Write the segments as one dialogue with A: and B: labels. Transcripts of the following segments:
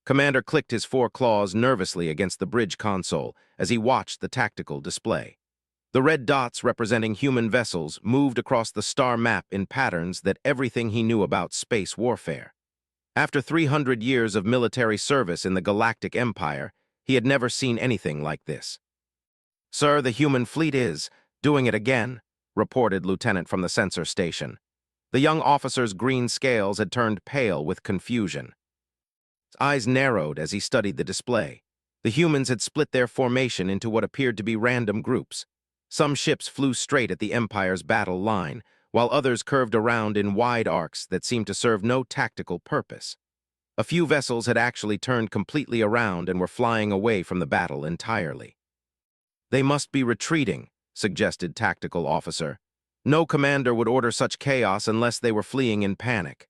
A: Commander clicked his four claws nervously against the bridge console as he watched the tactical display. The red dots representing human vessels moved across the star map in patterns that everything he knew about space warfare. After 300 years of military service in the Galactic Empire, he had never seen anything like this. "Sir, the human fleet is doing it again," reported Lieutenant from the sensor station. The young officer's green scales had turned pale with confusion. His eyes narrowed as he studied the display. The humans had split their formation into what appeared to be random groups. Some ships flew straight at the Empire's battle line, while others curved around in wide arcs that seemed to serve no tactical purpose. A few vessels had actually turned completely around and were flying away from the battle entirely. "They must be retreating," suggested Tactical Officer. "No commander would order such chaos unless they were fleeing in panic."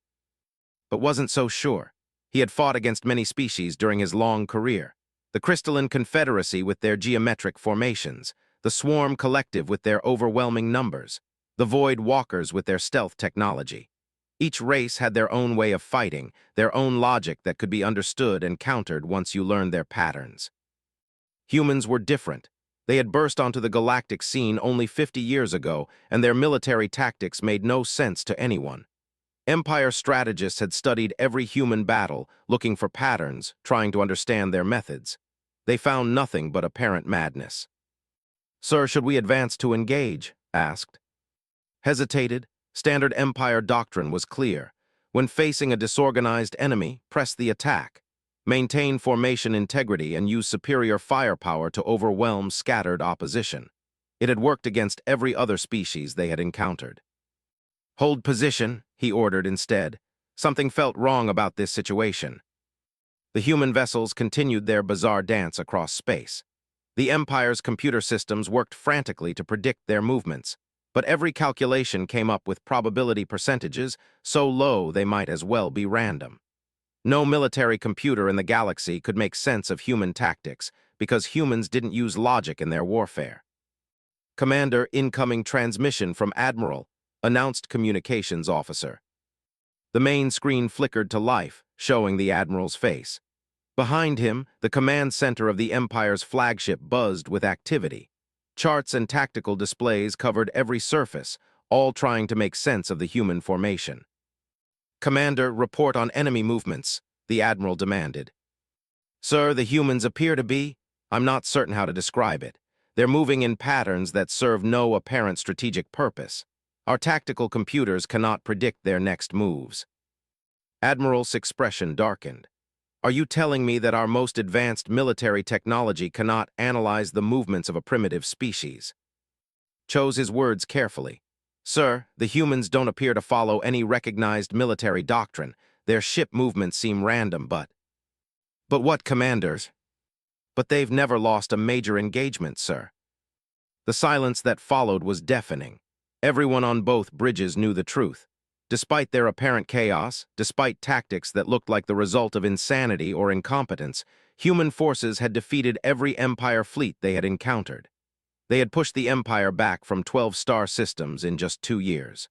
A: But wasn't so sure. He had fought against many species during his long career. The Crystalline Confederacy with their geometric formations, the Swarm Collective with their overwhelming numbers, the Void Walkers with their stealth technology. Each race had their own way of fighting, their own logic that could be understood and countered once you learned their patterns. Humans were different. They had burst onto the galactic scene only 50 years ago, and their military tactics made no sense to anyone. Empire strategists had studied every human battle, looking for patterns, trying to understand their methods. They found nothing but apparent madness. "Sir, should we advance to engage?" asked. Hesitated. Standard Empire doctrine was clear. When facing a disorganized enemy, press the attack. Maintain formation integrity and use superior firepower to overwhelm scattered opposition. It had worked against every other species they had encountered. "Hold position," he ordered instead. Something felt wrong about this situation. The human vessels continued their bizarre dance across space. The Empire's computer systems worked frantically to predict their movements, but every calculation came up with probability percentages so low they might as well be random. No military computer in the galaxy could make sense of human tactics because humans didn't use logic in their warfare. "Commander, incoming transmission from Admiral," announced Communications Officer. The main screen flickered to life, showing the Admiral's face. Behind him, the command center of the Empire's flagship buzzed with activity. Charts and tactical displays covered every surface, all trying to make sense of the human formation. "Commander, report on enemy movements," the Admiral demanded. "Sir, the humans appear to be, I'm not certain how to describe it. They're moving in patterns that serve no apparent strategic purpose. Our tactical computers cannot predict their next moves." Admiral's expression darkened. "Are you telling me that our most advanced military technology cannot analyze the movements of a primitive species?" Chose his words carefully. "Sir, the humans don't appear to follow any recognized military doctrine. Their ship movements seem random, but..." "But what, commanders?" "But they've never lost a major engagement, sir." The silence that followed was deafening. Everyone on both bridges knew the truth. Despite their apparent chaos, despite tactics that looked like the result of insanity or incompetence, human forces had defeated every Empire fleet they had encountered. They had pushed the Empire back from 12-star systems in just 2 years.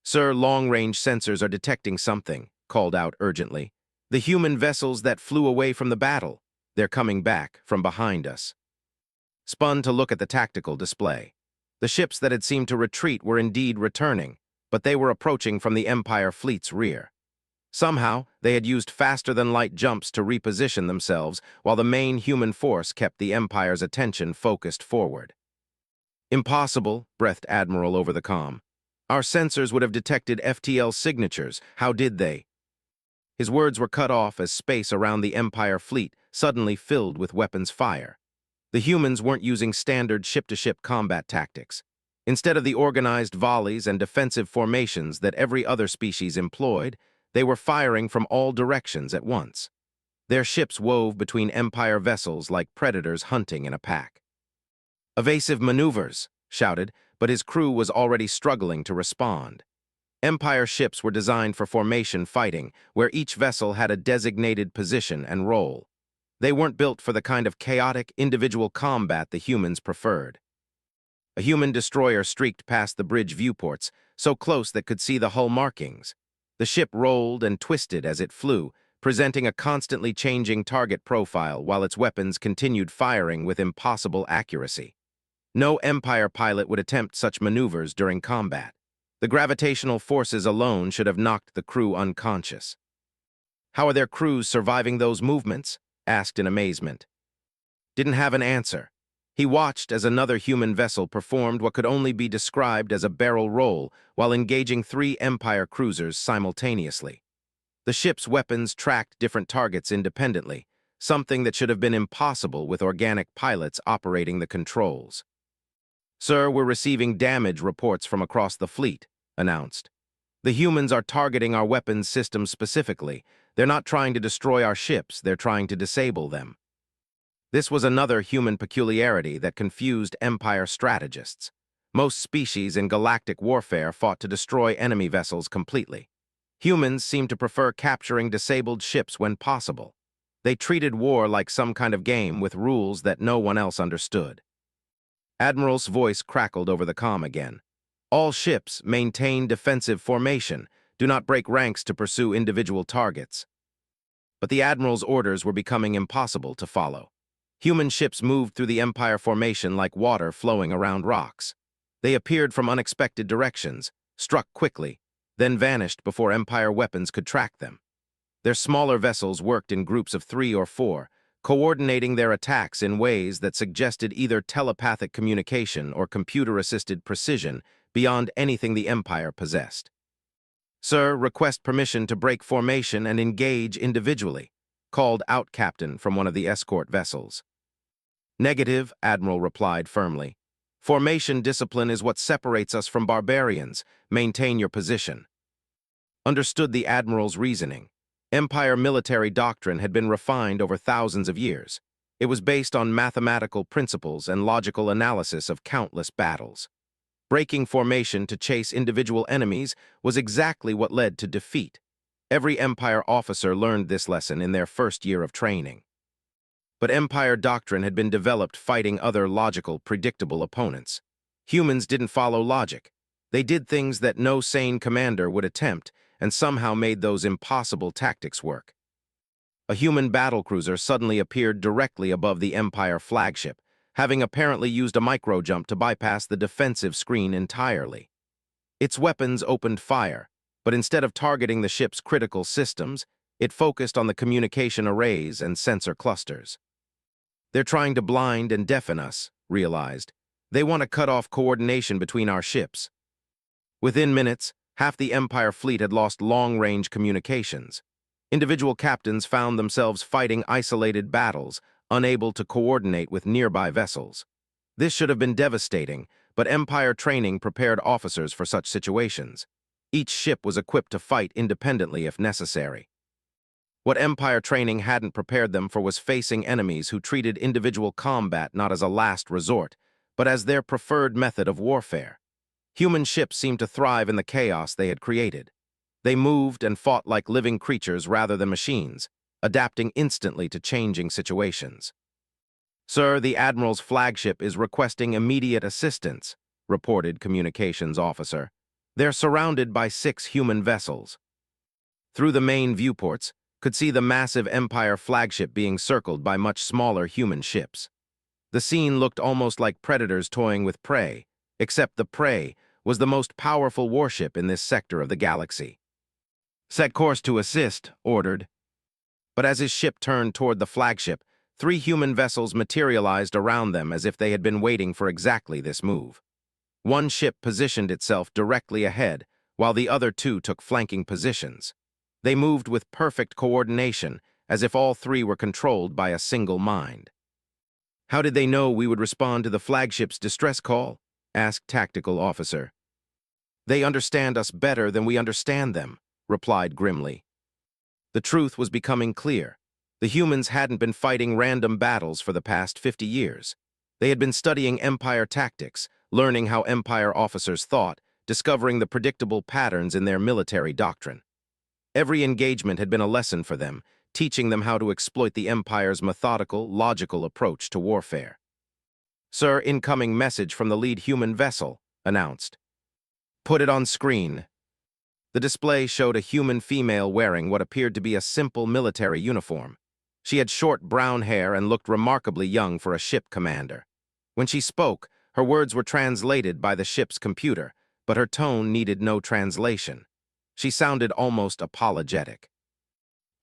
A: "Sir, long-range sensors are detecting something," called out urgently. "The human vessels that flew away from the battle. They're coming back from behind us." Spun to look at the tactical display. The ships that had seemed to retreat were indeed returning, but they were approaching from the Empire fleet's rear. Somehow, they had used faster-than-light jumps to reposition themselves, while the main human force kept the Empire's attention focused forward. "Impossible," breathed Admiral over the comm. "Our sensors would have detected FTL signatures. How did they?" His words were cut off as space around the Empire fleet suddenly filled with weapons fire. The humans weren't using standard ship-to-ship combat tactics. Instead of the organized volleys and defensive formations that every other species employed, they were firing from all directions at once. Their ships wove between Empire vessels like predators hunting in a pack. "Evasive maneuvers," shouted, but his crew was already struggling to respond. Empire ships were designed for formation fighting, where each vessel had a designated position and role. They weren't built for the kind of chaotic, individual combat the humans preferred. A human destroyer streaked past the bridge viewports, so close that could see the hull markings. The ship rolled and twisted as it flew, presenting a constantly changing target profile while its weapons continued firing with impossible accuracy. No Empire pilot would attempt such maneuvers during combat. The gravitational forces alone should have knocked the crew unconscious. "How are their crews surviving those movements?" asked in amazement. Didn't have an answer. He watched as another human vessel performed what could only be described as a barrel roll while engaging 3 Empire cruisers simultaneously. The ship's weapons tracked different targets independently, something that should have been impossible with organic pilots operating the controls. "Sir, we're receiving damage reports from across the fleet," announced. "The humans are targeting our weapons systems specifically. They're not trying to destroy our ships, they're trying to disable them." This was another human peculiarity that confused Empire strategists. Most species in galactic warfare fought to destroy enemy vessels completely. Humans seemed to prefer capturing disabled ships when possible. They treated war like some kind of game with rules that no one else understood. Admiral's voice crackled over the comm again. "All ships maintain defensive formation. Do not break ranks to pursue individual targets." But the Admiral's orders were becoming impossible to follow. Human ships moved through the Empire formation like water flowing around rocks. They appeared from unexpected directions, struck quickly, then vanished before Empire weapons could track them. Their smaller vessels worked in groups of 3 or 4, coordinating their attacks in ways that suggested either telepathic communication or computer-assisted precision beyond anything the Empire possessed. "Sir, request permission to break formation and engage individually," called out Captain from one of the escort vessels. "Negative," Admiral replied firmly. "Formation discipline is what separates us from barbarians. Maintain your position." Understood the Admiral's reasoning. Empire military doctrine had been refined over thousands of years. It was based on mathematical principles and logical analysis of countless battles. Breaking formation to chase individual enemies was exactly what led to defeat. Every Empire officer learned this lesson in their first year of training. But Empire doctrine had been developed fighting other logical, predictable opponents. Humans didn't follow logic. They did things that no sane commander would attempt, and somehow made those impossible tactics work. A human battlecruiser suddenly appeared directly above the Empire flagship, having apparently used a micro-jump to bypass the defensive screen entirely. Its weapons opened fire, but instead of targeting the ship's critical systems, it focused on the communication arrays and sensor clusters. "They're trying to blind and deafen us," realized. "They want to cut off coordination between our ships." Within minutes, half the Empire fleet had lost long-range communications. Individual captains found themselves fighting isolated battles, unable to coordinate with nearby vessels. This should have been devastating, but Empire training prepared officers for such situations. Each ship was equipped to fight independently if necessary. What Empire training hadn't prepared them for was facing enemies who treated individual combat not as a last resort, but as their preferred method of warfare. Human ships seemed to thrive in the chaos they had created. They moved and fought like living creatures rather than machines, adapting instantly to changing situations. "Sir, the Admiral's flagship is requesting immediate assistance," reported communications officer. "They're surrounded by 6 human vessels." Through the main viewports, could see the massive Empire flagship being circled by much smaller human ships. The scene looked almost like predators toying with prey, except the prey was the most powerful warship in this sector of the galaxy. "Set course to assist," ordered. But as his ship turned toward the flagship, 3 human vessels materialized around them as if they had been waiting for exactly this move. One ship positioned itself directly ahead, while the other 2 took flanking positions. They moved with perfect coordination, as if all 3 were controlled by a single mind. "How did they know we would respond to the flagship's distress call?" asked Tactical Officer. "They understand us better than we understand them," replied grimly. The truth was becoming clear. The humans hadn't been fighting random battles for the past 50 years. They had been studying Empire tactics, learning how Empire officers thought, discovering the predictable patterns in their military doctrine. Every engagement had been a lesson for them, teaching them how to exploit the Empire's methodical, logical approach to warfare. "Sir, incoming message from the lead human vessel," announced. "Put it on screen." The display showed a human female wearing what appeared to be a simple military uniform. She had short brown hair and looked remarkably young for a ship commander. When she spoke, her words were translated by the ship's computer, but her tone needed no translation. She sounded almost apologetic.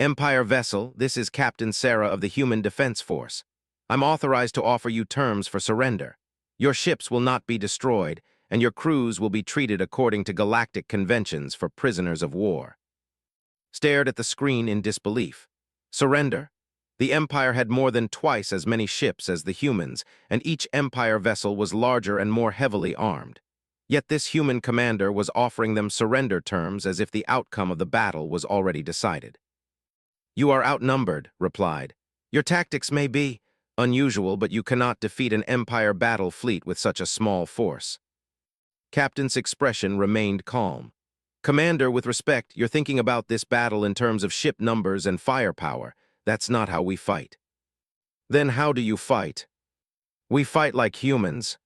A: "Empire vessel, this is Captain Sarah of the Human Defense Force. I'm authorized to offer you terms for surrender. Your ships will not be destroyed, and your crews will be treated according to galactic conventions for prisoners of war." Stared at the screen in disbelief. Surrender? The Empire had more than twice as many ships as the humans, and each Empire vessel was larger and more heavily armed. Yet this human commander was offering them surrender terms as if the outcome of the battle was already decided. "You are outnumbered," replied. "Your tactics may be unusual, but you cannot defeat an Empire battle fleet with such a small force." Captain's expression remained calm. "Commander, with respect, you're thinking about this battle in terms of ship numbers and firepower. That's not how we fight." "Then how do you fight?" "We fight like humans."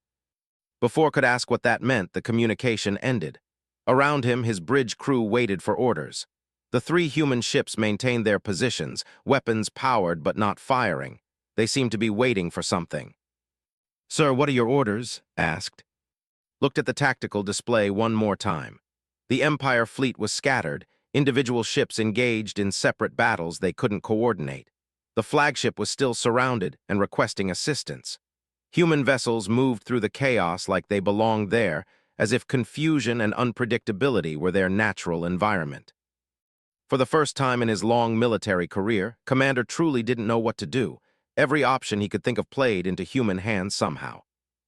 A: Before could ask what that meant, the communication ended. Around him, his bridge crew waited for orders. The three human ships maintained their positions, weapons powered but not firing. They seemed to be waiting for something. "Sir, what are your orders?" asked. Looked at the tactical display one more time. The Empire fleet was scattered, individual ships engaged in separate battles they couldn't coordinate. The flagship was still surrounded and requesting assistance. Human vessels moved through the chaos like they belonged there, as if confusion and unpredictability were their natural environment. For the first time in his long military career, Commander truly didn't know what to do. Every option he could think of played into human hands somehow.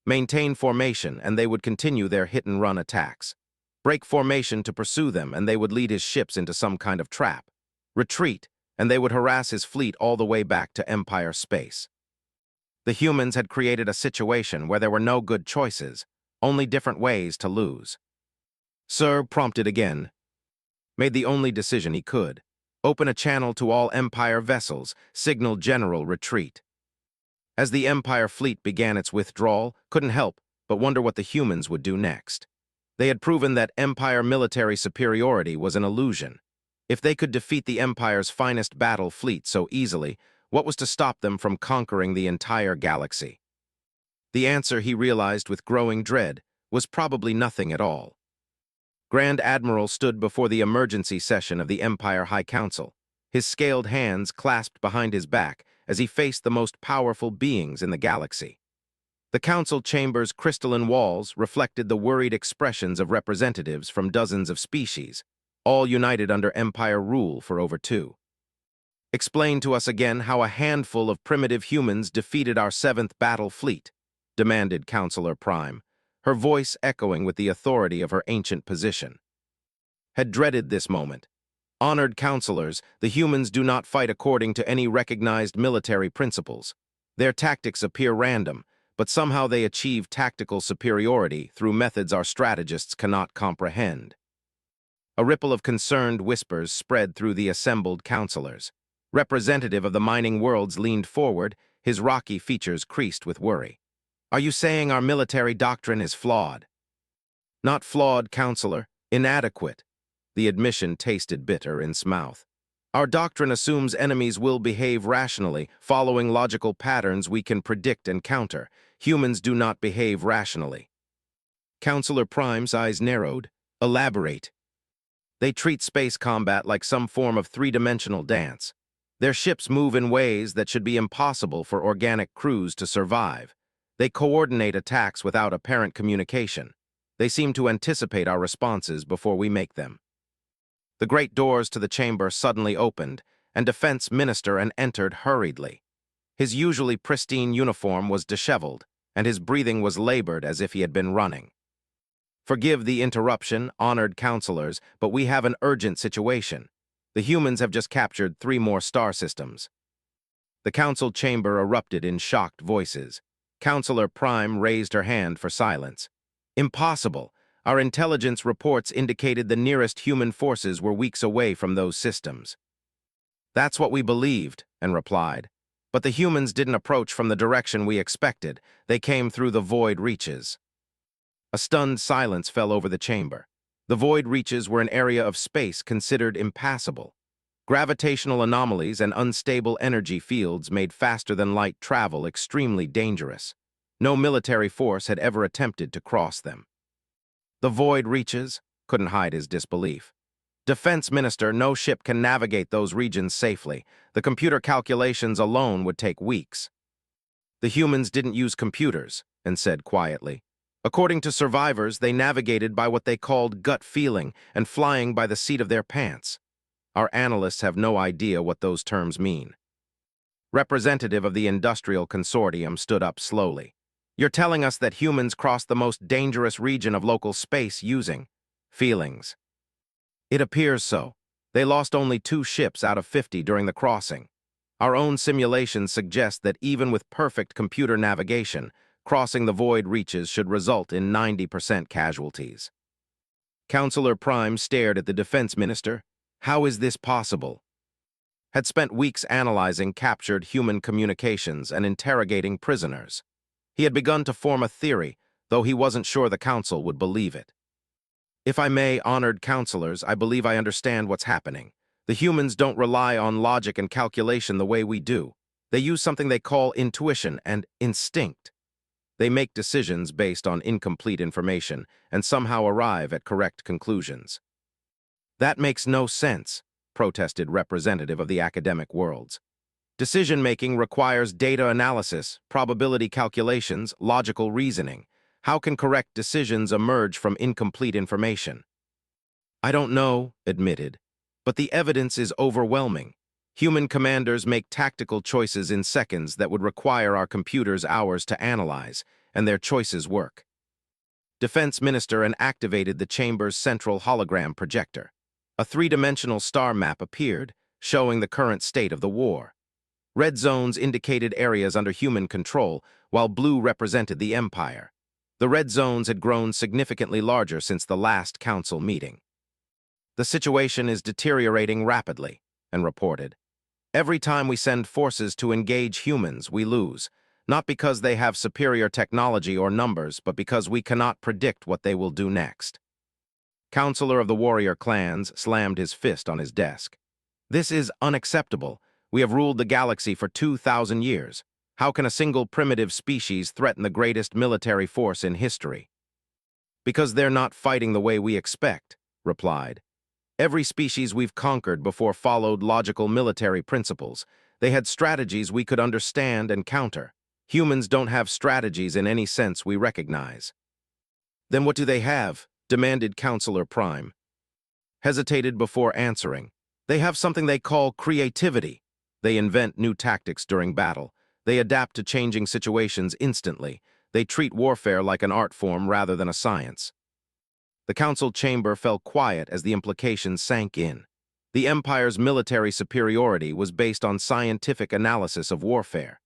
A: Maintain formation, and they would continue their hit-and-run attacks. Break formation to pursue them, and they would lead his ships into some kind of trap. Retreat, and they would harass his fleet all the way back to Empire space. The humans had created a situation where there were no good choices, only different ways to lose. "Sir," prompted again, made the only decision he could. Open a channel to all Empire vessels, signal general retreat. As the Empire fleet began its withdrawal, couldn't help but wonder what the humans would do next. They had proven that Empire military superiority was an illusion. If they could defeat the Empire's finest battle fleet so easily, what was to stop them from conquering the entire galaxy? The answer, he realized with growing dread, was probably nothing at all. Grand Admiral stood before the emergency session of the Empire High Council, his scaled hands clasped behind his back as he faced the most powerful beings in the galaxy. The council chamber's crystalline walls reflected the worried expressions of representatives from dozens of species, all united under Empire rule for over two. "Explain to us again how a handful of primitive humans defeated our 7th battle fleet," demanded Counselor Prime, her voice echoing with the authority of her ancient position. Had dreaded this moment. "Honored counselors, the humans do not fight according to any recognized military principles. Their tactics appear random, but somehow they achieve tactical superiority through methods our strategists cannot comprehend." A ripple of concerned whispers spread through the assembled counselors. Representative of the mining worlds leaned forward, his rocky features creased with worry. "Are you saying our military doctrine is flawed?" "Not flawed, counselor. Inadequate." The admission tasted bitter in his mouth. "Our doctrine assumes enemies will behave rationally, following logical patterns we can predict and counter. Humans do not behave rationally." Counselor Prime's eyes narrowed. "Elaborate." "They treat space combat like some form of three-dimensional dance. Their ships move in ways that should be impossible for organic crews to survive. They coordinate attacks without apparent communication. They seem to anticipate our responses before we make them." The great doors to the chamber suddenly opened, and Defense Minister entered hurriedly. His usually pristine uniform was disheveled, and his breathing was labored as if he had been running. "Forgive the interruption, honored counselors, but we have an urgent situation. The humans have just captured 3 more star systems." The council chamber erupted in shocked voices. Counselor Prime raised her hand for silence. "Impossible. Our intelligence reports indicated the nearest human forces were weeks away from those systems." "That's what we believed," and replied. "But the humans didn't approach from the direction we expected. They came through the void reaches." A stunned silence fell over the chamber. The void reaches were an area of space considered impassable. Gravitational anomalies and unstable energy fields made faster-than-light travel extremely dangerous. No military force had ever attempted to cross them. The void reaches couldn't hide his disbelief. Defense Minister, no ship can navigate those regions safely. The computer calculations alone would take weeks. The humans didn't use computers, and said quietly. According to survivors, they navigated by what they called gut feeling and flying by the seat of their pants. Our analysts have no idea what those terms mean. Representative of the Industrial Consortium stood up slowly. You're telling us that humans crossed the most dangerous region of local space using feelings. It appears so. They lost only 2 ships out of 50 during the crossing. Our own simulations suggest that even with perfect computer navigation, crossing the void reaches should result in 90% casualties. Counselor Prime stared at the defense minister. How is this possible? Had spent weeks analyzing captured human communications and interrogating prisoners. He had begun to form a theory, though he wasn't sure the council would believe it. If I may, honored counselors, I believe I understand what's happening. The humans don't rely on logic and calculation the way we do. They use something they call intuition and instinct. They make decisions based on incomplete information and somehow arrive at correct conclusions. That makes no sense, protested representative of the academic worlds. Decision-making requires data analysis, probability calculations, logical reasoning. How can correct decisions emerge from incomplete information? I don't know, admitted, but the evidence is overwhelming. Human commanders make tactical choices in seconds that would require our computers hours to analyze, and their choices work. Defense Minister activated the chamber's central hologram projector. A 3-dimensional star map appeared, showing the current state of the war. Red zones indicated areas under human control, while blue represented the Empire. The red zones had grown significantly larger since the last council meeting. The situation is deteriorating rapidly, and reported. Every time we send forces to engage humans, we lose, not because they have superior technology or numbers, but because we cannot predict what they will do next. Counselor of the warrior clans slammed his fist on his desk. This is unacceptable. We have ruled the galaxy for 2,000 years. How can a single primitive species threaten the greatest military force in history? Because they're not fighting the way we expect, replied. Every species we've conquered before followed logical military principles. They had strategies we could understand and counter. Humans don't have strategies in any sense we recognize. Then what do they have? Demanded Counselor Prime. Hesitated before answering. They have something they call creativity. They invent new tactics during battle. They adapt to changing situations instantly. They treat warfare like an art form rather than a science. The council chamber fell quiet as the implications sank in. The Empire's military superiority was based on scientific analysis of warfare.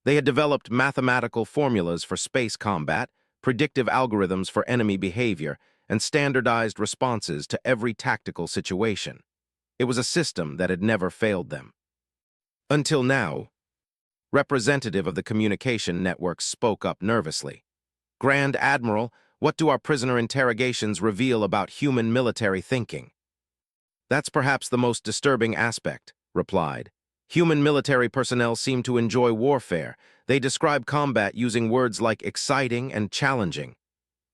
A: They had developed mathematical formulas for space combat, predictive algorithms for enemy behavior, and standardized responses to every tactical situation. It was a system that had never failed them. Until now, representative of the communication network spoke up nervously. Grand Admiral, what do our prisoner interrogations reveal about human military thinking? That's perhaps the most disturbing aspect, replied. Human military personnel seem to enjoy warfare. They describe combat using words like exciting and challenging.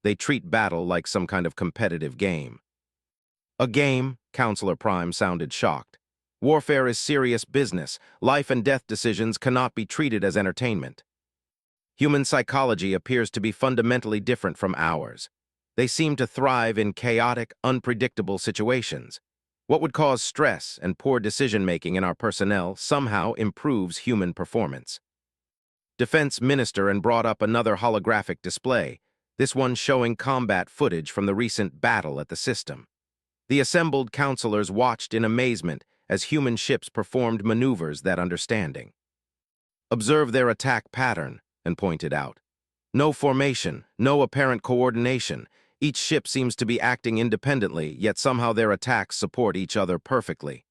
A: They treat battle like some kind of competitive game. A game? Counselor Prime sounded shocked. Warfare is serious business. Life and death decisions cannot be treated as entertainment. Human psychology appears to be fundamentally different from ours. They seem to thrive in chaotic, unpredictable situations. What would cause stress and poor decision-making in our personnel somehow improves human performance. Defense Minister brought up another holographic display, this one showing combat footage from the recent battle at the system. The assembled counselors watched in amazement as human ships performed maneuvers that understanding. Observe their attack pattern, and pointed out. No formation, no apparent coordination. Each ship seems to be acting independently, yet somehow their attacks support each other perfectly.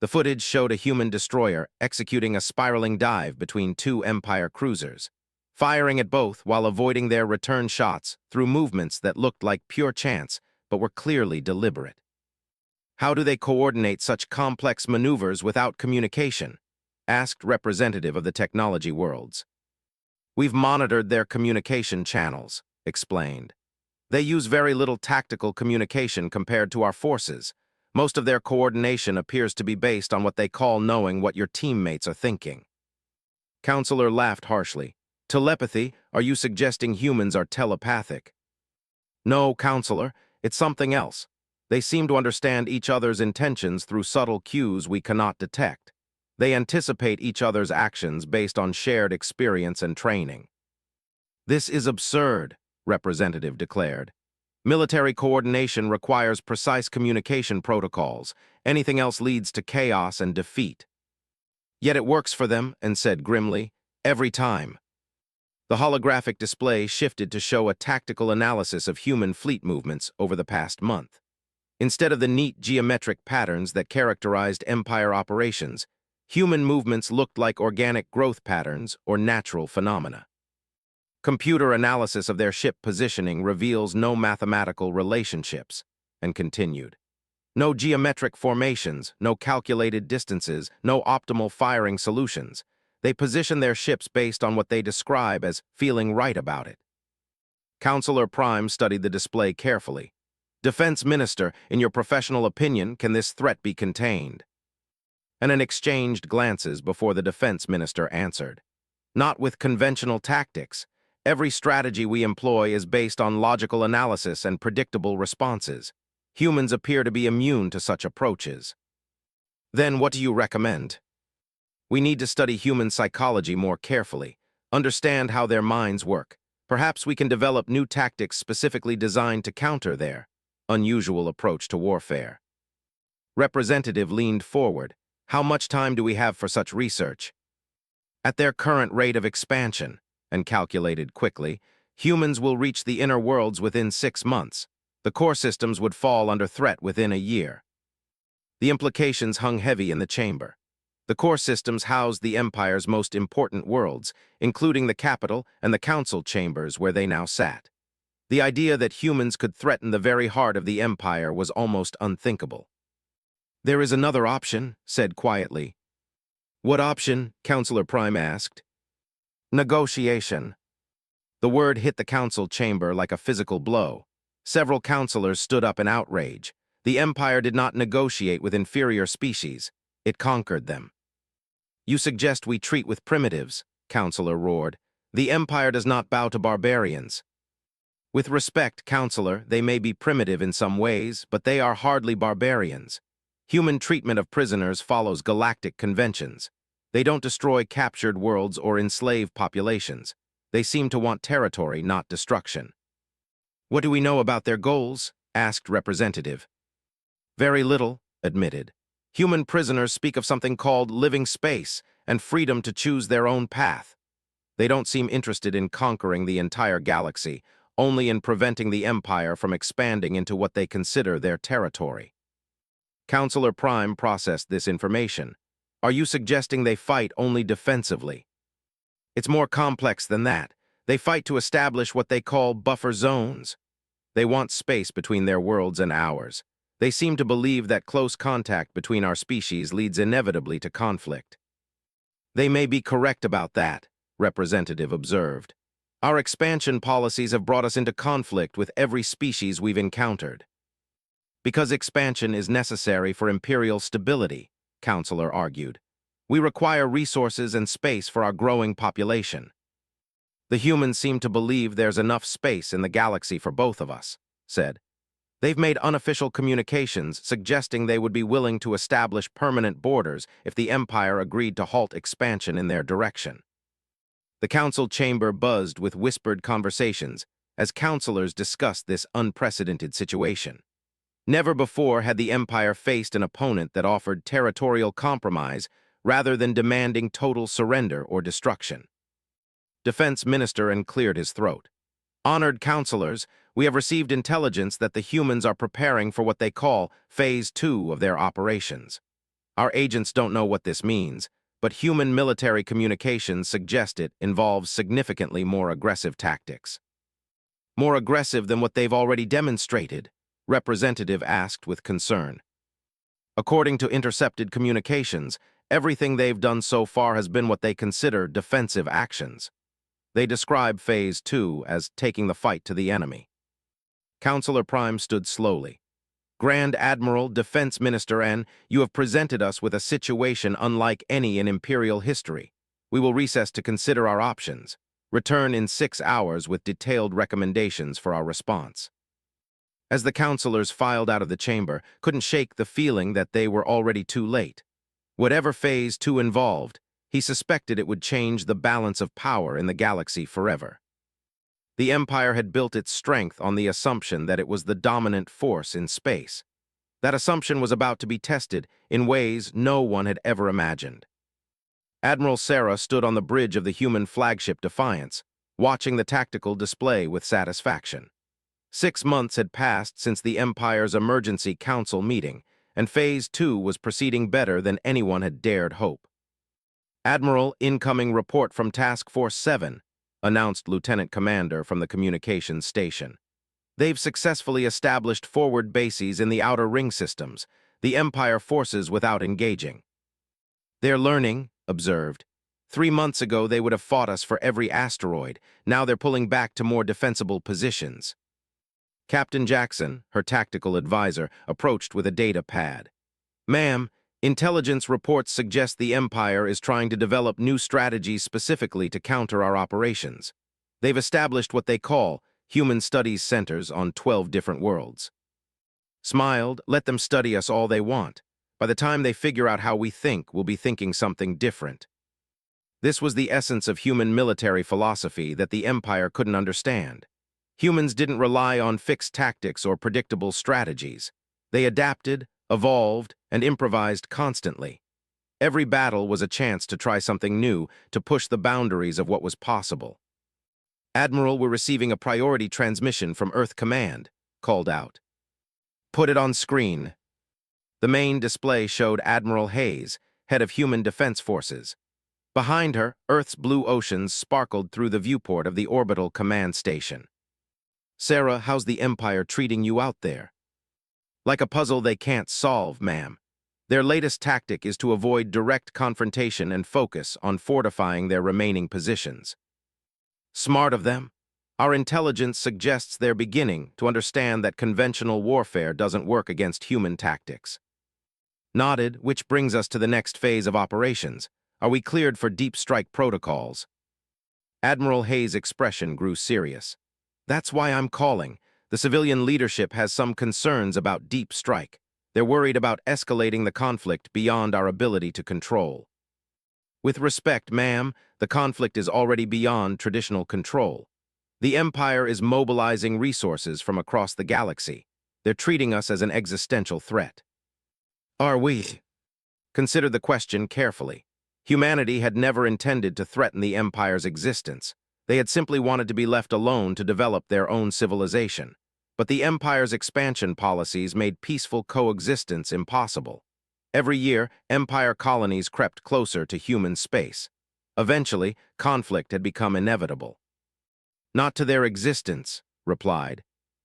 A: The footage showed a human destroyer executing a spiraling dive between 2 Empire cruisers, firing at both while avoiding their return shots through movements that looked like pure chance, but were clearly deliberate. How do they coordinate such complex maneuvers without communication? Asked representative of the technology worlds. We've monitored their communication channels, explained. They use very little tactical communication compared to our forces. Most of their coordination appears to be based on what they call knowing what your teammates are thinking. Counselor laughed harshly. Telepathy? Are you suggesting humans are telepathic? No, Counselor, it's something else. They seem to understand each other's intentions through subtle cues we cannot detect. They anticipate each other's actions based on shared experience and training. This is absurd, Representative declared. Military coordination requires precise communication protocols. Anything else leads to chaos and defeat. Yet it works for them, and said grimly, every time. The holographic display shifted to show a tactical analysis of human fleet movements over the past month. Instead of the neat geometric patterns that characterized Empire operations, human movements looked like organic growth patterns or natural phenomena. Computer analysis of their ship positioning reveals no mathematical relationships, and continued. No geometric formations, no calculated distances, no optimal firing solutions. They position their ships based on what they describe as feeling right about it. Counselor Prime studied the display carefully. Defense Minister, in your professional opinion, can this threat be contained? And an exchanged glances before the Defense Minister answered. Not with conventional tactics. Every strategy we employ is based on logical analysis and predictable responses. Humans appear to be immune to such approaches. Then what do you recommend? We need to study human psychology more carefully, understand how their minds work. Perhaps we can develop new tactics specifically designed to counter their unusual approach to warfare. Representative leaned forward. How much time do we have for such research? At their current rate of expansion, and calculated quickly, humans will reach the inner worlds within 6 months. The core systems would fall under threat within a year. The implications hung heavy in the chamber. The core systems housed the Empire's most important worlds, including the capital and the council chambers where they now sat. The idea that humans could threaten the very heart of the Empire was almost unthinkable. There is another option, said quietly. What option? Counselor Prime asked. Negotiation. The word hit the council chamber like a physical blow. Several counselors stood up in outrage. The Empire did not negotiate with inferior species. It conquered them. You suggest we treat with primitives, Counselor roared. The Empire does not bow to barbarians. With respect, Counselor, they may be primitive in some ways, but they are hardly barbarians. Human treatment of prisoners follows galactic conventions. They don't destroy captured worlds or enslave populations. They seem to want territory, not destruction. What do we know about their goals? Asked Representative. Very little, admitted. Human prisoners speak of something called living space and freedom to choose their own path. They don't seem interested in conquering the entire galaxy, only in preventing the Empire from expanding into what they consider their territory. Counselor Prime processed this information. Are you suggesting they fight only defensively? It's more complex than that. They fight to establish what they call buffer zones. They want space between their worlds and ours. They seem to believe that close contact between our species leads inevitably to conflict. They may be correct about that, Representative observed. Our expansion policies have brought us into conflict with every species we've encountered. Because expansion is necessary for imperial stability, Counselor argued. We require resources and space for our growing population. The humans seem to believe there's enough space in the galaxy for both of us, said. They've made unofficial communications suggesting they would be willing to establish permanent borders if the Empire agreed to halt expansion in their direction. The council chamber buzzed with whispered conversations as counselors discussed this unprecedented situation. Never before had the Empire faced an opponent that offered territorial compromise rather than demanding total surrender or destruction. Defense Minister cleared his throat. Honored counselors, we have received intelligence that the humans are preparing for what they call Phase 2 of their operations. Our agents don't know what this means, but human military communications suggest it involves significantly more aggressive tactics. More aggressive than what they've already demonstrated, Representative asked with concern. According to intercepted communications, everything they've done so far has been what they consider defensive actions. They describe Phase 2 as taking the fight to the enemy. Counselor Prime stood slowly. Grand Admiral, Defense Minister, and you have presented us with a situation unlike any in Imperial history. We will recess to consider our options. Return in 6 hours with detailed recommendations for our response. As the counselors filed out of the chamber, couldn't shake the feeling that they were already too late. Whatever Phase 2 involved, he suspected it would change the balance of power in the galaxy forever. The Empire had built its strength on the assumption that it was the dominant force in space. That assumption was about to be tested in ways no one had ever imagined. Admiral Sarah stood on the bridge of the human flagship Defiance, watching the tactical display with satisfaction. 6 months had passed since the Empire's Emergency Council meeting, and Phase 2 was proceeding better than anyone had dared hope. Admiral, incoming report from Task Force 7, announced Lieutenant Commander from the communications station. They've successfully established forward bases in the outer ring systems, the Empire forces without engaging. They're learning, observed. 3 months ago they would have fought us for every asteroid, now they're pulling back to more defensible positions. Captain Jackson, her tactical advisor, approached with a data pad. Ma'am, intelligence reports suggest the Empire is trying to develop new strategies specifically to counter our operations. They've established what they call human studies centers on 12 different worlds. Smiled, let them study us all they want. By the time they figure out how we think, we'll be thinking something different. This was the essence of human military philosophy that the Empire couldn't understand. Humans didn't rely on fixed tactics or predictable strategies. They adapted, evolved, and improvised constantly. Every battle was a chance to try something new, to push the boundaries of what was possible. Admiral, we're receiving a priority transmission from Earth Command, called out. Put it on screen. The main display showed Admiral Hayes, head of Human Defense Forces. Behind her, Earth's blue oceans sparkled through the viewport of the orbital command station. Sarah, how's the Empire treating you out there? Like a puzzle they can't solve, ma'am. Their latest tactic is to avoid direct confrontation and focus on fortifying their remaining positions. Smart of them. Our intelligence suggests they're beginning to understand that conventional warfare doesn't work against human tactics. Nodded, which brings us to the next phase of operations. Are we cleared for deep strike protocols? Admiral Hayes' expression grew serious. That's why I'm calling. The civilian leadership has some concerns about deep strike. They're worried about escalating the conflict beyond our ability to control. With respect, ma'am, the conflict is already beyond traditional control. The Empire is mobilizing resources from across the galaxy. They're treating us as an existential threat. Are we? Consider the question carefully. Humanity had never intended to threaten the Empire's existence. They had simply wanted to be left alone to develop their own civilization. But the Empire's expansion policies made peaceful coexistence impossible. Every year, Empire colonies crept closer to human space. Eventually, conflict had become inevitable. Not to their existence, replied,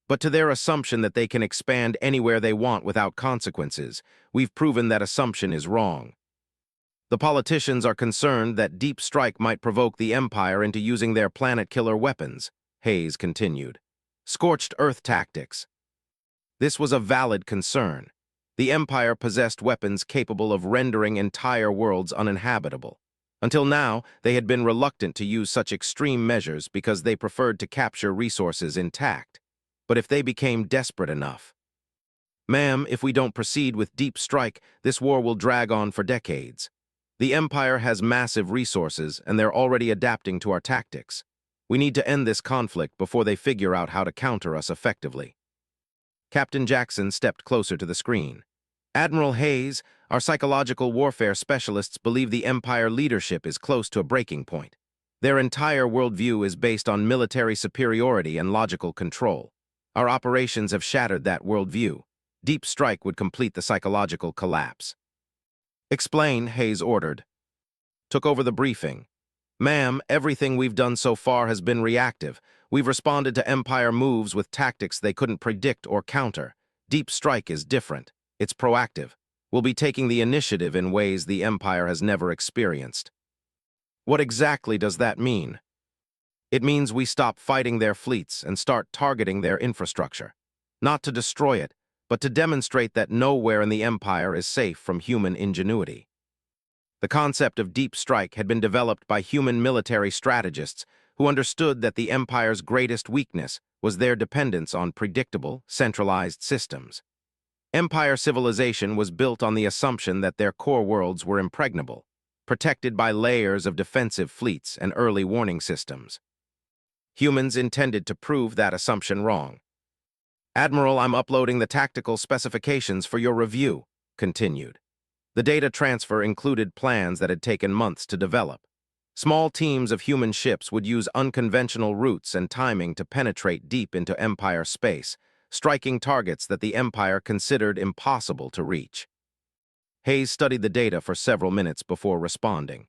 A: but to their assumption that they can expand anywhere they want without consequences. We've proven that assumption is wrong. The politicians are concerned that deep strike might provoke the Empire into using their planet-killer weapons, Hayes continued. Scorched Earth tactics. This was a valid concern. The Empire possessed weapons capable of rendering entire worlds uninhabitable. Until now, they had been reluctant to use such extreme measures because they preferred to capture resources intact. But if they became desperate enough... Ma'am, if we don't proceed with deep strike, this war will drag on for decades. The Empire has massive resources, and they're already adapting to our tactics. We need to end this conflict before they figure out how to counter us effectively. Captain Jackson stepped closer to the screen. Admiral Hayes, our psychological warfare specialists believe the Empire leadership is close to a breaking point. Their entire worldview is based on military superiority and logical control. Our operations have shattered that worldview. Deep strike would complete the psychological collapse. Explain, Hayes ordered. Took over the briefing. Ma'am, everything we've done so far has been reactive. We've responded to Empire moves with tactics they couldn't predict or counter. Deep Strike is different. It's proactive. We'll be taking the initiative in ways the Empire has never experienced. What exactly does that mean? It means we stop fighting their fleets and start targeting their infrastructure. Not to destroy it, but to demonstrate that nowhere in the Empire is safe from human ingenuity. The concept of deep strike had been developed by human military strategists who understood that the Empire's greatest weakness was their dependence on predictable, centralized systems. Empire civilization was built on the assumption that their core worlds were impregnable, protected by layers of defensive fleets and early warning systems. Humans intended to prove that assumption wrong. "Admiral, I'm uploading the tactical specifications for your review," continued. The data transfer included plans that had taken months to develop. Small teams of human ships would use unconventional routes and timing to penetrate deep into Empire space, striking targets that the Empire considered impossible to reach. Hayes studied the data for several minutes before responding.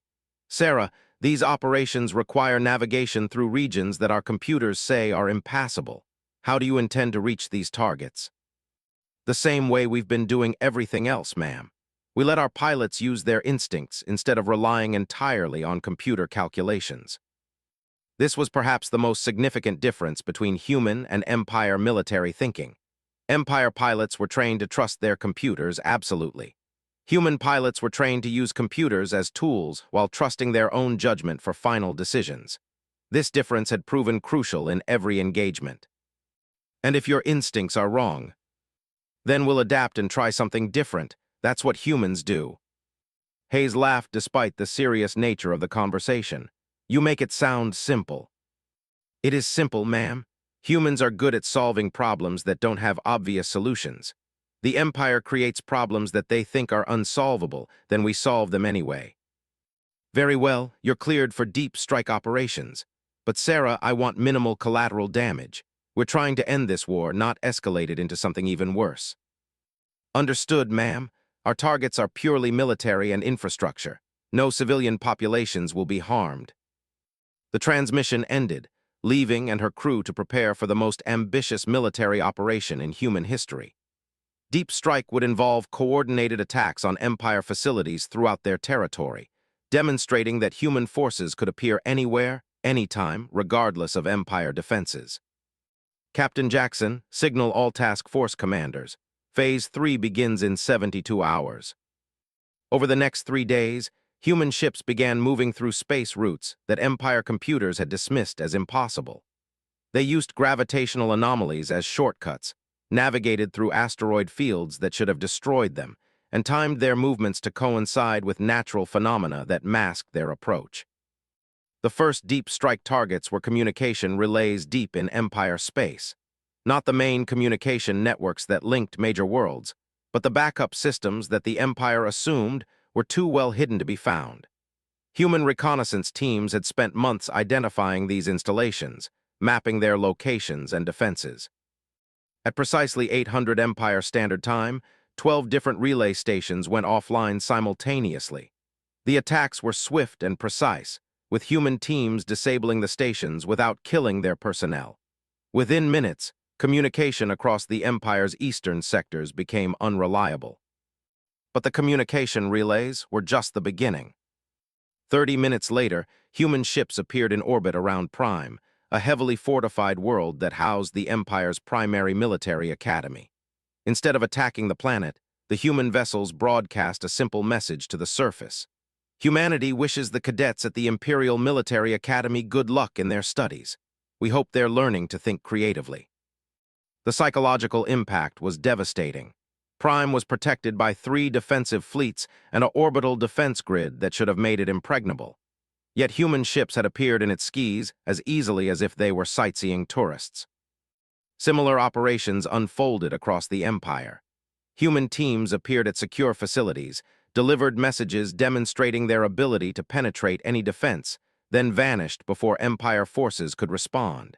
A: "Sarah, these operations require navigation through regions that our computers say are impassable. How do you intend to reach these targets?" "The same way we've been doing everything else, ma'am. We let our pilots use their instincts instead of relying entirely on computer calculations." This was perhaps the most significant difference between human and Empire military thinking. Empire pilots were trained to trust their computers absolutely. Human pilots were trained to use computers as tools while trusting their own judgment for final decisions. This difference had proven crucial in every engagement. "And if your instincts are wrong, then we'll adapt and try something different. That's what humans do." Hayes laughed despite the serious nature of the conversation. "You make it sound simple." "It is simple, ma'am. Humans are good at solving problems that don't have obvious solutions. The Empire creates problems that they think are unsolvable, then we solve them anyway." "Very well, you're cleared for deep strike operations. But Sarah, I want minimal collateral damage. We're trying to end this war, not escalate it into something even worse." "Understood, ma'am. Our targets are purely military and infrastructure. No civilian populations will be harmed." The transmission ended, leaving and her crew to prepare for the most ambitious military operation in human history. Deep strike would involve coordinated attacks on Empire facilities throughout their territory, demonstrating that human forces could appear anywhere, anytime, regardless of Empire defenses. "Captain Jackson, signal all task force commanders. Phase 3 begins in 72 hours. Over the next 3 days, human ships began moving through space routes that Empire computers had dismissed as impossible. They used gravitational anomalies as shortcuts, navigated through asteroid fields that should have destroyed them, and timed their movements to coincide with natural phenomena that masked their approach. The first deep strike targets were communication relays deep in Empire space. Not the main communication networks that linked major worlds, but the backup systems that the Empire assumed were too well hidden to be found. Human reconnaissance teams had spent months identifying these installations, mapping their locations and defenses. At precisely 800 Empire Standard Time, 12 different relay stations went offline simultaneously. The attacks were swift and precise, with human teams disabling the stations without killing their personnel. Within minutes, communication across the Empire's eastern sectors became unreliable. But the communication relays were just the beginning. 30 minutes later, human ships appeared in orbit around Prime, a heavily fortified world that housed the Empire's primary military academy. Instead of attacking the planet, the human vessels broadcast a simple message to the surface. "Humanity wishes the cadets at the Imperial Military Academy good luck in their studies. We hope they're learning to think creatively." The psychological impact was devastating. Prime was protected by 3 defensive fleets and an orbital defense grid that should have made it impregnable. Yet human ships had appeared in its skies as easily as if they were sightseeing tourists. Similar operations unfolded across the Empire. Human teams appeared at secure facilities, delivered messages demonstrating their ability to penetrate any defense, then vanished before Empire forces could respond.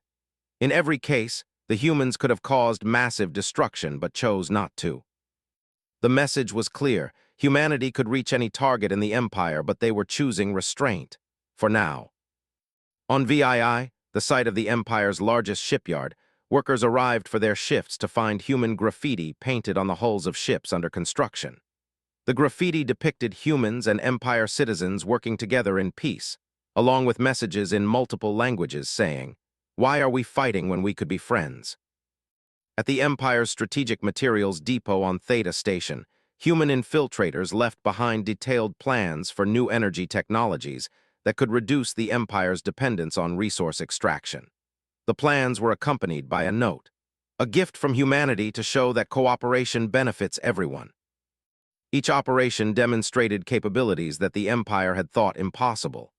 A: In every case, the humans could have caused massive destruction but chose not to. The message was clear: humanity could reach any target in the Empire, but they were choosing restraint, for now. On VII, the site of the Empire's largest shipyard, workers arrived for their shifts to find human graffiti painted on the hulls of ships under construction. The graffiti depicted humans and Empire citizens working together in peace, along with messages in multiple languages saying, "Why are we fighting when we could be friends?" At the Empire's strategic materials depot on Theta Station, human infiltrators left behind detailed plans for new energy technologies that could reduce the Empire's dependence on resource extraction. The plans were accompanied by a note, a gift from humanity to show that cooperation benefits everyone. Each operation demonstrated capabilities that the Empire had thought impossible.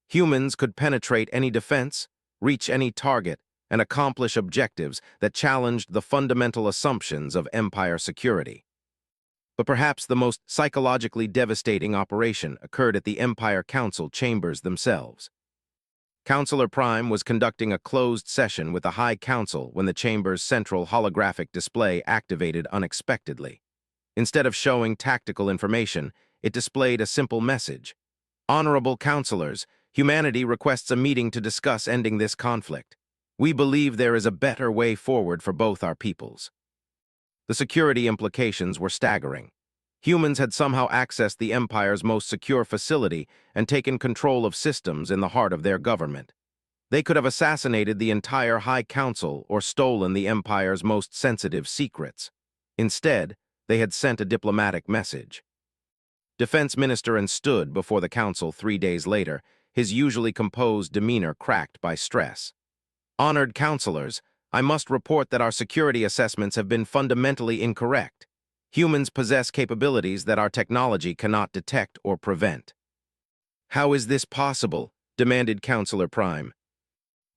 A: Humans could penetrate any defense, reach any target, and accomplish objectives that challenged the fundamental assumptions of Empire security. But perhaps the most psychologically devastating operation occurred at the Empire Council chambers themselves. Counselor Prime was conducting a closed session with the High Council when the chamber's central holographic display activated unexpectedly. Instead of showing tactical information, it displayed a simple message. "Honorable counselors, humanity requests a meeting to discuss ending this conflict. We believe there is a better way forward for both our peoples." The security implications were staggering. Humans had somehow accessed the Empire's most secure facility and taken control of systems in the heart of their government. They could have assassinated the entire High Council or stolen the Empire's most sensitive secrets. Instead, they had sent a diplomatic message. Defense Minister stood before the Council 3 days later, his usually composed demeanor cracked by stress. "Honored counselors, I must report that our security assessments have been fundamentally incorrect. Humans possess capabilities that our technology cannot detect or prevent." "How is this possible?" demanded Counselor Prime.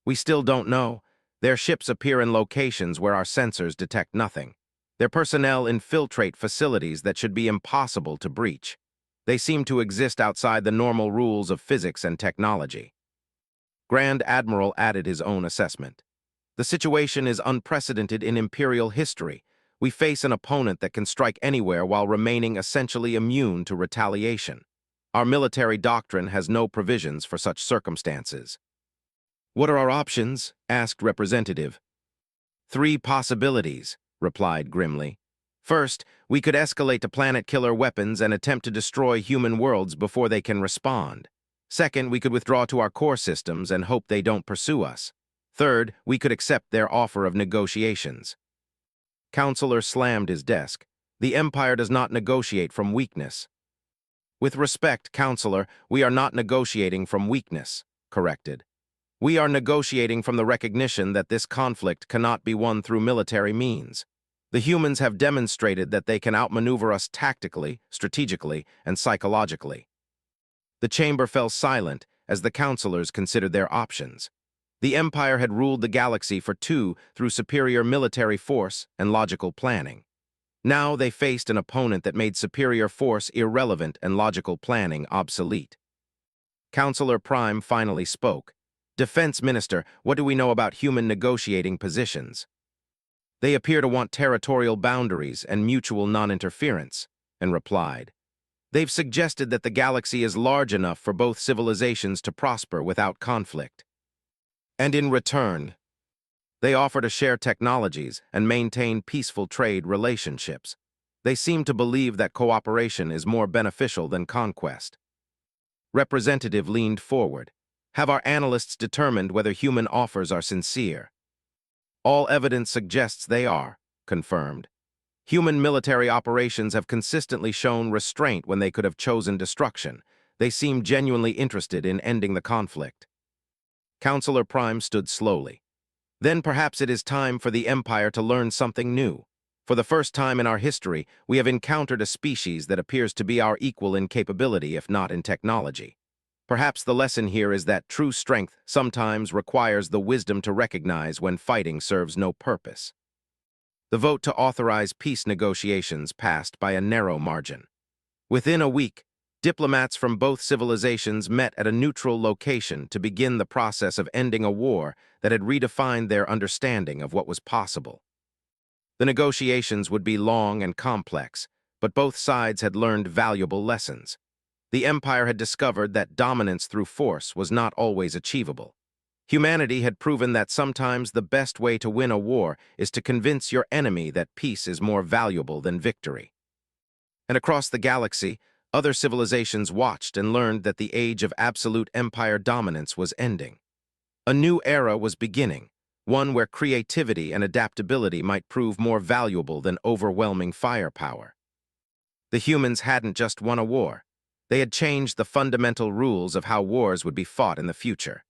A: "We still don't know. Their ships appear in locations where our sensors detect nothing. Their personnel infiltrate facilities that should be impossible to breach. They seem to exist outside the normal rules of physics and technology." Grand Admiral added his own assessment. "The situation is unprecedented in Imperial history. We face an opponent that can strike anywhere while remaining essentially immune to retaliation. Our military doctrine has no provisions for such circumstances." "What are our options?" asked Representative. "Three possibilities," replied grimly. "First, we could escalate to planet-killer weapons and attempt to destroy human worlds before they can respond. Second, we could withdraw to our core systems and hope they don't pursue us. Third, we could accept their offer of negotiations." Counselor slammed his desk. "The Empire does not negotiate from weakness." "With respect, Counselor, we are not negotiating from weakness," corrected. "We are negotiating from the recognition that this conflict cannot be won through military means. The humans have demonstrated that they can outmaneuver us tactically, strategically, and psychologically." The chamber fell silent as the counselors considered their options. The Empire had ruled the galaxy through superior military force and logical planning. Now they faced an opponent that made superior force irrelevant and logical planning obsolete. Counselor Prime finally spoke. "Defense Minister, what do we know about human negotiating positions?" "They appear to want territorial boundaries and mutual non-interference," and replied. "They've suggested that the galaxy is large enough for both civilizations to prosper without conflict. And in return, they offer to share technologies and maintain peaceful trade relationships. They seem to believe that cooperation is more beneficial than conquest." Representative leaned forward. "Have our analysts determined whether human offers are sincere?" "All evidence suggests they are," confirmed. "Human military operations have consistently shown restraint when they could have chosen destruction. They seem genuinely interested in ending the conflict." Counselor Prime stood slowly. "Then perhaps it is time for the Empire to learn something new. For the first time in our history, we have encountered a species that appears to be our equal in capability, if not in technology. Perhaps the lesson here is that true strength sometimes requires the wisdom to recognize when fighting serves no purpose." The vote to authorize peace negotiations passed by a narrow margin. Within a week, diplomats from both civilizations met at a neutral location to begin the process of ending a war that had redefined their understanding of what was possible. The negotiations would be long and complex, but both sides had learned valuable lessons. The Empire had discovered that dominance through force was not always achievable. Humanity had proven that sometimes the best way to win a war is to convince your enemy that peace is more valuable than victory. And across the galaxy, other civilizations watched and learned that the age of absolute empire dominance was ending. A new era was beginning, one where creativity and adaptability might prove more valuable than overwhelming firepower. The humans hadn't just won a war. They had changed the fundamental rules of how wars would be fought in the future.